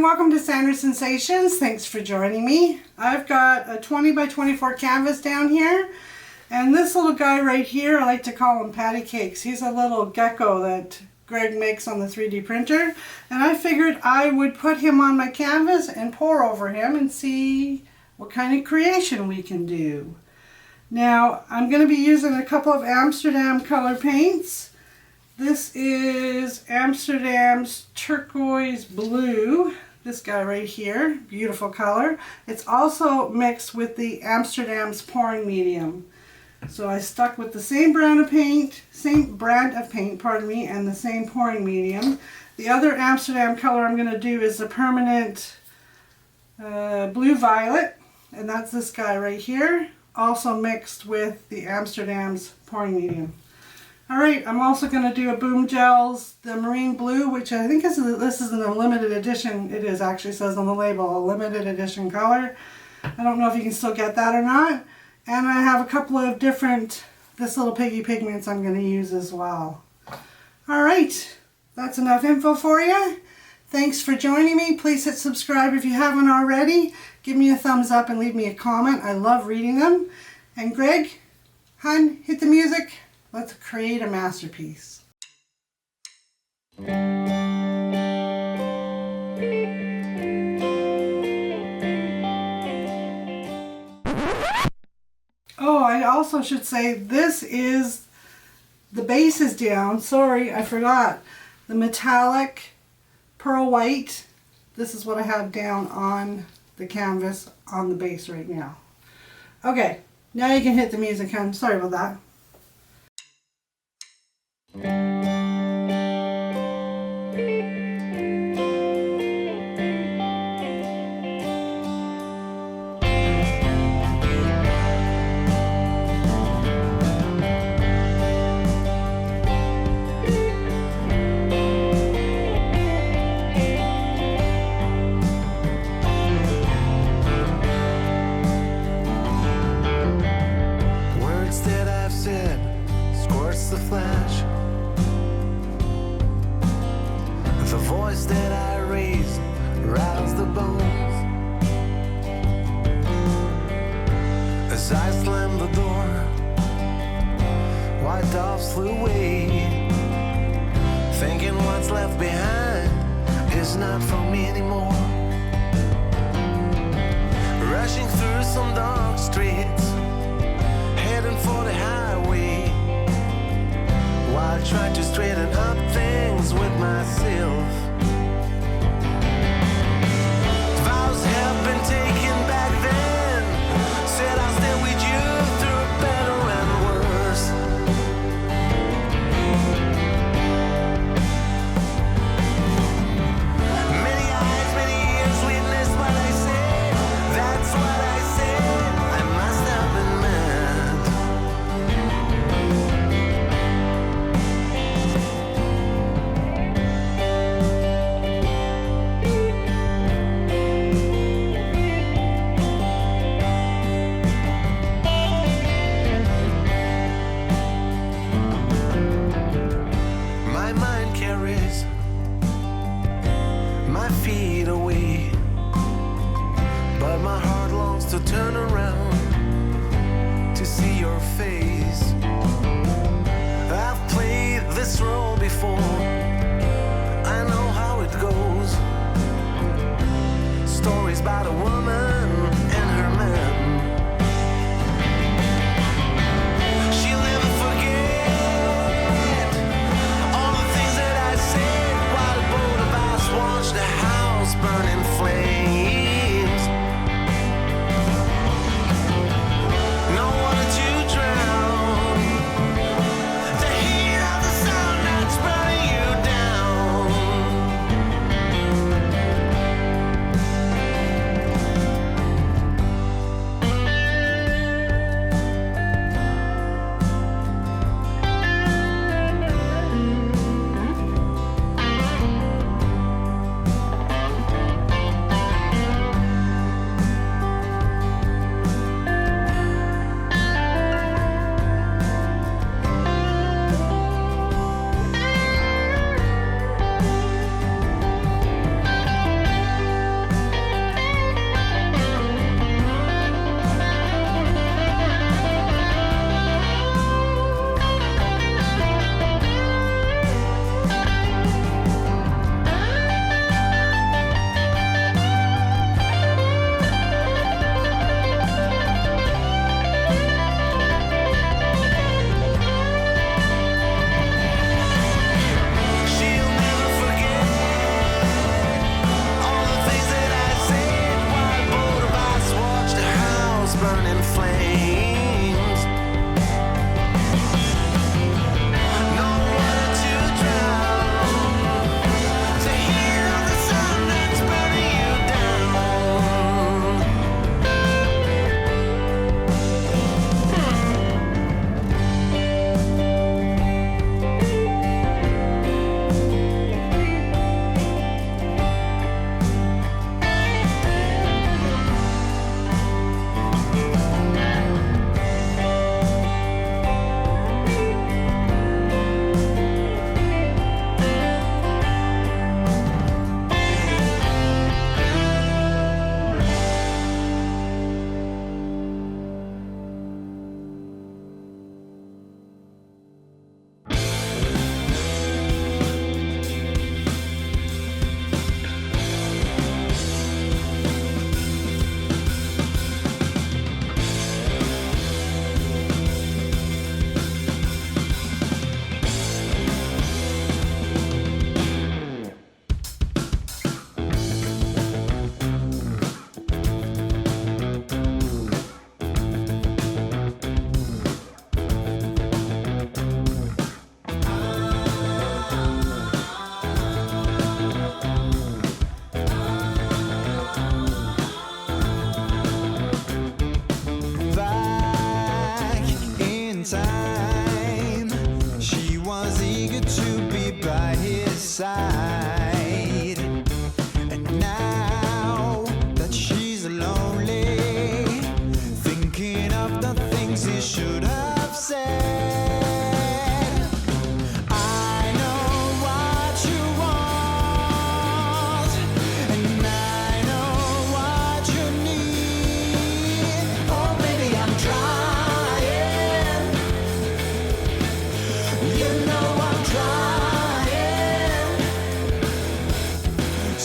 welcome to Sandra's Sensations. Thanks for joining me. I've got a 20 by 24 canvas down here, and this little guy right here, I like to call him Patty Cakes. He's a little gecko that Greg makes on the 3D printer, and I figured I would put him on my canvas and pour over him and see what kind of creation we can do. Now I'm going to be using a couple of Amsterdam color paints. This is Amsterdam's turquoise blue, this guy right here, beautiful color. It's also mixed with the Amsterdam's pouring medium. So I stuck with the same brand of paint, pardon me, and the same pouring medium. The other Amsterdam color I'm going to do is the permanent blue violet, and that's this guy right here, also mixed with the Amsterdam's pouring medium. Alright, I'm also going to do a Boom Gels, the marine blue, which I think this is a limited edition. It is actually, says on the label, a limited edition color. I don't know if you can still get that or not. And I have a couple of different, this little piggy pigments I'm going to use as well. Alright, that's enough info for you. Thanks for joining me. Please hit subscribe if you haven't already. Give me a thumbs up and leave me a comment. I love reading them. And Greg, hun, hit the music. Let's create a masterpiece. Oh, I also should say this is, the base is down. Sorry, I forgot. The metallic pearl white. This is what I have down on the canvas on the base right now. Okay, now you can hit the music, hun. Sorry about that. The flash, the voice that I raised roused the bones. As I slammed the door, white doves flew away, thinking what's left behind is not for me anymore. Rushing through some dark streets, heading for the highway, while I tried to straighten up things with myself. Vows have been taken back then, said I'll stand with you through better and worse. Many eyes, many ears witnessed what I said. That's what I said. I must have been mad. My feet away, but my heart longs to turn around to see your face. I've played this role before, I know how it goes. Stories about a woman and her man. She'll never forget all the things that I said while the boat of us watched the house burn in flames.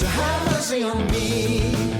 So have mercy on me.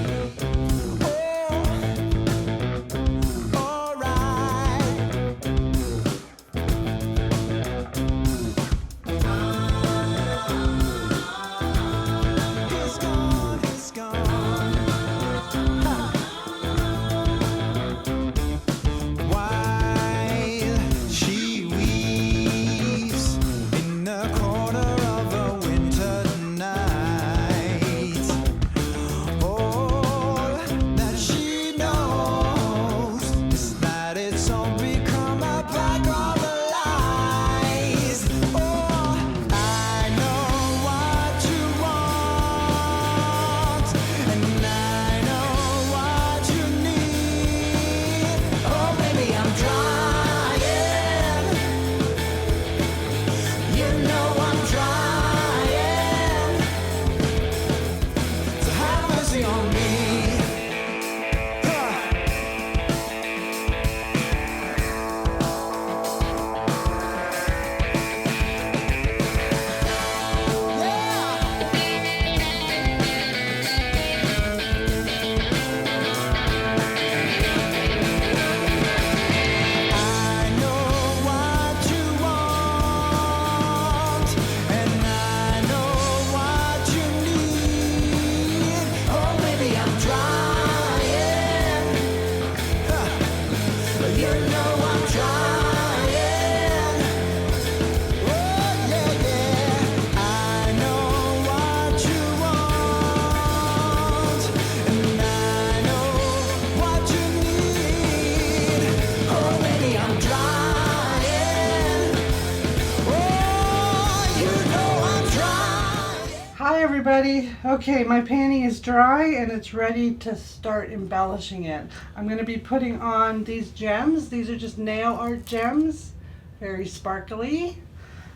Hi everybody. Okay, my painting is dry and it's ready to start embellishing it. I'm going to be putting on these gems. These are just nail art gems, very sparkly.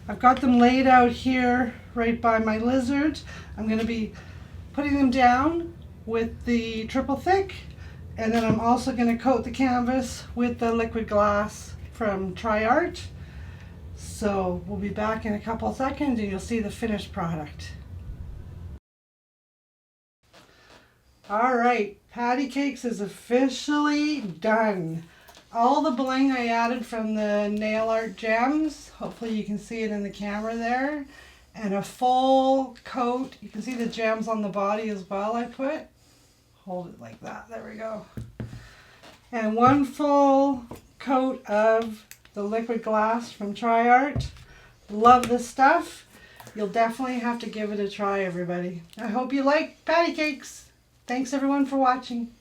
I've got them laid out here right by my lizard. I'm going to be putting them down with the triple thick, and then I'm also going to coat the canvas with the liquid glass from TriArt. So we'll be back in a couple of seconds and you'll see the finished product. Alright, Patty Cakes is officially done. All the bling I added from the nail art gems, hopefully you can see it in the camera there, and a full coat. You can see the gems on the body as well I put. Hold it like that, there we go. And one full coat of the liquid glass from TriArt. Love this stuff. You'll definitely have to give it a try, everybody. I hope you like Patty Cakes. Thanks everyone for watching.